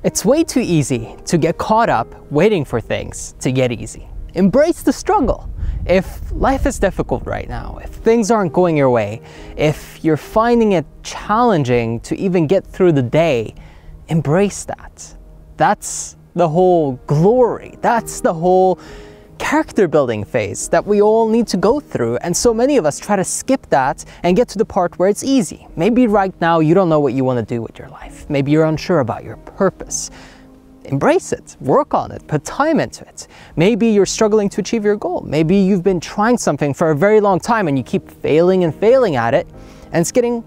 It's way too easy to get caught up waiting for things to get easy. Embrace the struggle. If life is difficult right now, if things aren't going your way, if you're finding it challenging to even get through the day, embrace that. That's the whole glory. That's the whole character building phase that we all need to go through, and so many of us try to skip that and get to the part where it's easy. Maybe right now you don't know what you want to do with your life. Maybe you're unsure about your purpose. Embrace it, work on it, put time into it. Maybe you're struggling to achieve your goal. Maybe you've been trying something for a very long time and you keep failing and failing at it, and it's getting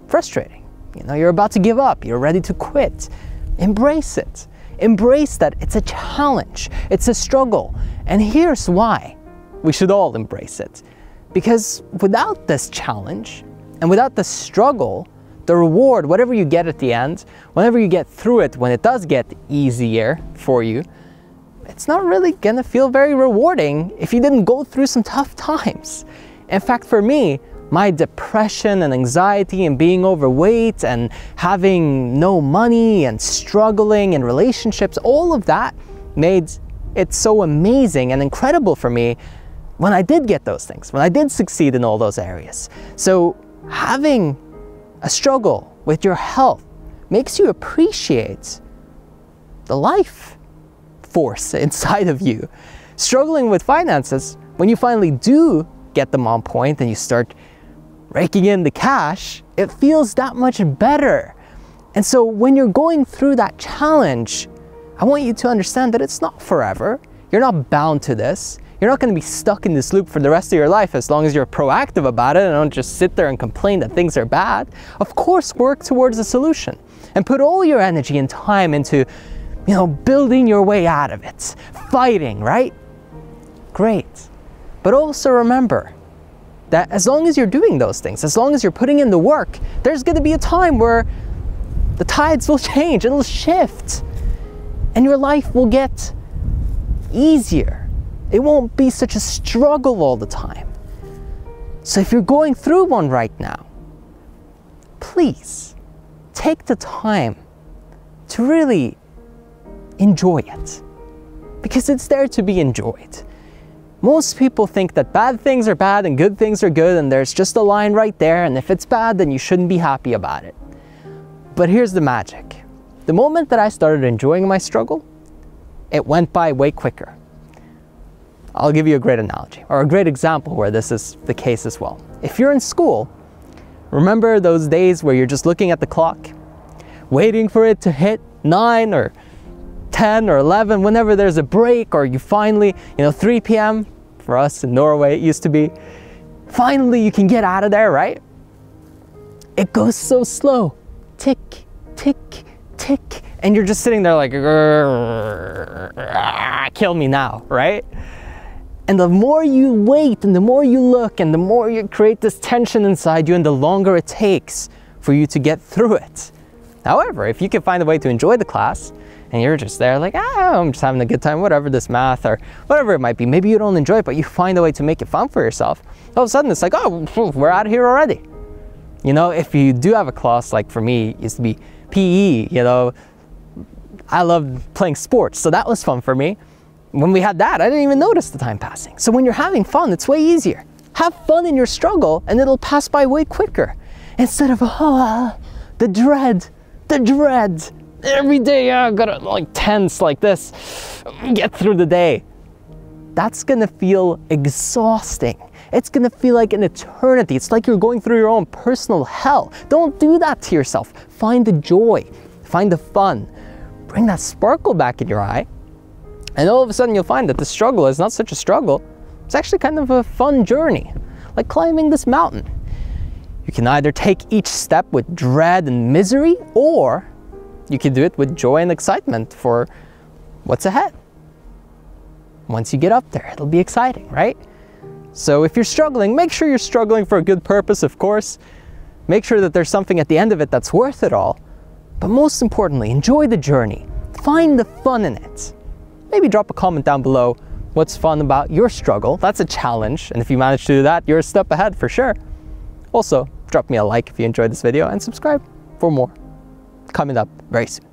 frustrating. You know, you're about to give up, you're ready to quit. Embrace it. Embrace that it's a challenge, it's a struggle. And here's why we should all embrace it. Because without this challenge and without the struggle, the reward, whatever you get at the end, whenever you get through it, when it does get easier for you, it's not really gonna feel very rewarding if you didn't go through some tough times. In fact, for me, my depression and anxiety and being overweight and having no money and struggling in relationships, all of that made it so amazing and incredible for me when I did get those things, when I did succeed in all those areas. So having a struggle with your health makes you appreciate the life force inside of you. Struggling with finances, when you finally do get them on point and you start raking in the cash, it feels that much better. And so when you're going through that challenge, I want you to understand that it's not forever. You're not bound to this. You're not going to be stuck in this loop for the rest of your life as long as you're proactive about it and don't just sit there and complain that things are bad. Of course, work towards a solution and put all your energy and time into, building your way out of it, fighting, right? Great. But also remember that as long as you're doing those things, as long as you're putting in the work, there's going to be a time where the tides will change, it'll shift, and your life will get easier. It won't be such a struggle all the time. So if you're going through one right now, please take the time to really enjoy it, because it's there to be enjoyed. Most people think that bad things are bad and good things are good, and there's just a line right there, and if it's bad, then you shouldn't be happy about it. But here's the magic. The moment that I started enjoying my struggle, it went by way quicker. I'll give you a great analogy, or a great example where this is the case as well. If you're in school, remember those days where you're just looking at the clock, waiting for it to hit 9 or 10 or 11, whenever there's a break, or you finally, 3 p.m. for us in Norway, it used to be, finally you can get out of there, right? It goes so slow. Tick, tick, tick. And you're just sitting there like, kill me now, right? And the more you wait and the more you look and the more you create this tension inside you and the longer it takes for you to get through it. However, if you can find a way to enjoy the class and you're just there like, I'm just having a good time, whatever, this math or whatever it might be. Maybe you don't enjoy it, but you find a way to make it fun for yourself. All of a sudden it's like, oh, we're out of here already. If you do have a class, like for me, it used to be PE, I loved playing sports, so that was fun for me. When we had that, I didn't even notice the time passing. So when you're having fun, it's way easier. Have fun in your struggle and it'll pass by way quicker. Instead of, the dread. Every day, I gotta tense like this, get through the day. That's gonna feel exhausting. It's gonna feel like an eternity. It's like you're going through your own personal hell. Don't do that to yourself. Find the joy, find the fun. Bring that sparkle back in your eye, and all of a sudden you'll find that the struggle is not such a struggle. It's actually kind of a fun journey, like climbing this mountain. You can either take each step with dread and misery, or you can do it with joy and excitement for what's ahead. Once you get up there, it'll be exciting, right? So if you're struggling, make sure you're struggling for a good purpose, of course. Make sure that there's something at the end of it that's worth it all. But most importantly, enjoy the journey. Find the fun in it. Maybe drop a comment down below what's fun about your struggle. That's a challenge, and if you manage to do that, you're a step ahead for sure. Also, drop me a like if you enjoyed this video and subscribe for more coming up very soon.